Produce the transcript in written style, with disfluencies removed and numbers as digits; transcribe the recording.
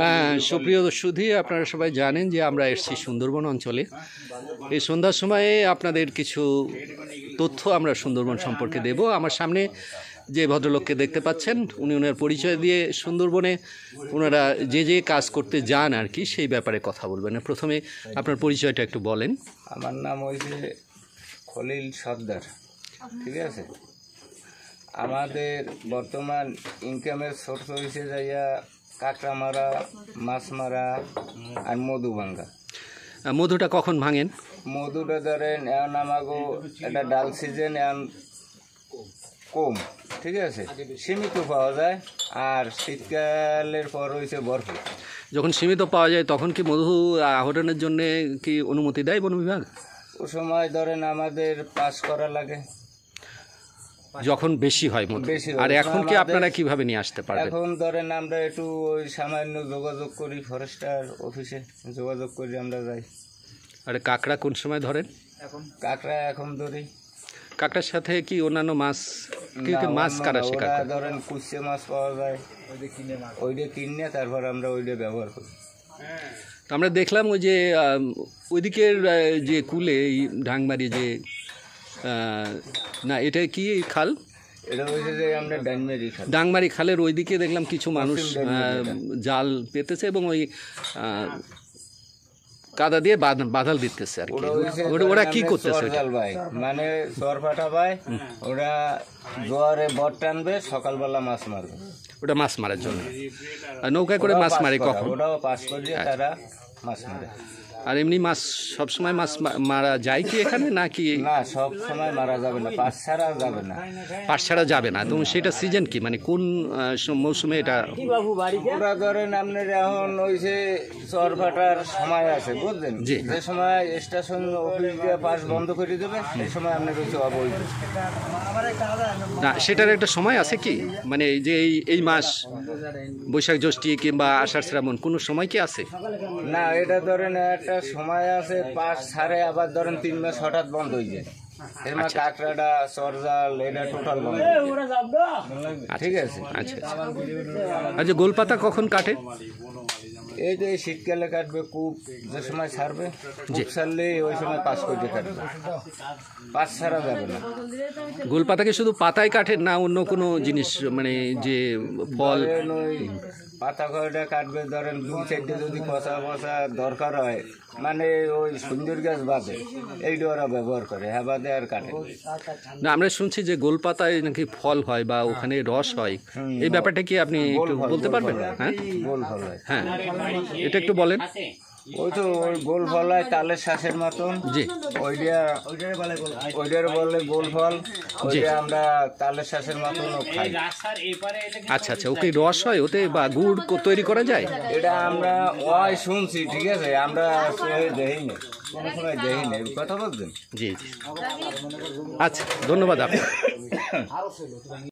হ্যাঁ, সুপ্রিয় দর্শক, আপনারা সবাই জানেন যে আমরা এসেছি সুন্দরবন অঞ্চলে। এই সন্ধ্যার সময়ে আপনাদের কিছু তথ্য আমরা সুন্দরবন সম্পর্কে দেব। আমার সামনে যে ভদ্রলোককে দেখতে পাচ্ছেন, উনি ওনার পরিচয় দিয়ে সুন্দরবনে ওনারা যে কাজ করতে যান আর কি, সেই ব্যাপারে কথা বলবেন। প্রথমে আপনার পরিচয়টা একটু বলেন। আমার নাম হয়েছে খলিল সর্দার, ঠিক আছে। আমাদের বর্তমান ইনকামের সোর্স হয়েছে যাইয়া কাঁকড়া মারা, মাছ মারা আর মধু ভাঙ্গা। মধুটা কখন ভাঙেন? মধুটা ধরেন এখন আমাগো একটা ডাল সিজন এখন কম, ঠিক আছে, সীমিত পাওয়া যায়। আর শীতকালের পর হয়েছে বরফ। যখন সীমিত পাওয়া যায় তখন কি মধু আহরণের জন্য কি অনুমতি দেয় বন বিভাগ? ও সময় ধরেন আমাদের পাস করা লাগে যখন বেশি হয় মধু। আর এখন কি আপনারা কিভাবে নিয়ে আসতে পারবেন? এখন ধরেন আমরা একটু ওই সামান্য যোগাযোগ করি, ফরেস্টার অফিসে যোগাযোগ করি, আমরা যাই। আর কাঁকড়া কোন সময় ধরেন? কাঁকড়া এখন ধরি। কাঁকড়ার সাথে কি অন্যান্য মাছ, কি মাছ কাটা শেখা? ধরেন কুচে মাছ পাওয়া যায়, ওইটা কিনে তারপর আমরা ওইটা ব্যবহার করি। আমরা দেখলাম ওই যে ওইদিকের যে কুলে ঢাংমারি যে, না এটা কি খাল? এটা হয়েছে যে আমরা ডাংমারি খালের ওইদিকে দেখলাম কিছু মানুষ জাল পেতেছে এবং ওই কাদা দিয়ে বাঁধাল দিতেছে আর কি। ওরা কি করতেছে? মানে জোয়ার ফাটা পায়, ওরা জোয়ারে বট টানবে, সকালবেলা মাছ মারবে। ওটা মাছ মারার জন্য নৌকায় করে মাছ মারে। কখন? ওটাও পাস করে তারা মাছ মারে। আর এমনি মাছ সবসময় মাছ মারা যায় কি এখানে নাকি? না, সব সময় মারা যাবে না, পাস ছাড়া যাবে না। পাস ছাড়া যাবে না। তো সেটা সিজন কি, মানে কোন মৌসুমে এটা? ওরা ধরেন আপনার এখন হয়েছে চর ফাটার সময় আছে, বুঝলেন, যে সময় স্টেশন অফিস দিয়ে পাস বন্ধ করে দেবে সেই সময় আপনার হচ্ছে অবৈধ। না, সেটার একটা সময় আছে কি, মানে যে এই মাস বৈশাখ জ্যৈষ্ঠ কিংবা আষাঢ় শ্রাবণ কোনো সময় কি আছে? না, এটা ধরেন একটা সময় আছে, পাস ছাড়ে আবার ধরেন 3 মাস হঠাৎ বন্ধ হয়ে যায়। এর মানে কাঁকড়াটা, চরজাল এটা টোটাল বন্ধ, ঠিক আছে। আচ্ছা আচ্ছা, গোলপাতা কখন কাটে? এই যে শীতকালে কাটবে, কূপ যে সময় ছাড়বে, কূপ ছাড়লে ওই সময় পাস করে কাটবে, পাস ছাড়া যাবে না। গোলপাতাকে শুধু পাতায় কাটে না অন্য কোনো জিনিস, মানে যে ফল? ওই পাতা কয়টা কাটবে, ধরেন 2-4টে যদি পচা দরকার হয়, মানে ওই সুন্দর গাছ বাদে এইটা ওরা ব্যবহার করে, হ্যাঁ বাদে আর কাটে না। আমরা শুনছি যে গোলপাতায় নাকি ফল হয় বা ওখানে রস হয়, এই ব্যাপারটা কি আপনি একটু বলতে পারবেন? হ্যাঁ, গোল ফল হয়। হ্যাঁ, এটা একটু বলেন। ওই তো ওই গোল ফল হয় তালের শ্বাসের মতন, জি, ওইটার বলে গোল ফল। ওইটা আমরা তালের শ্বাসের মতন খাই। আচ্ছা আচ্ছা, ওকে রস হয় ওতে বা গুড় তৈরি করা যায়? এটা আমরা ওই শুনছি, ঠিক আছে, আমরা দেখিনি, কোনো সময় দেখিনি, কথা বলছেন। জি জি, আচ্ছা, ধন্যবাদ আপনার।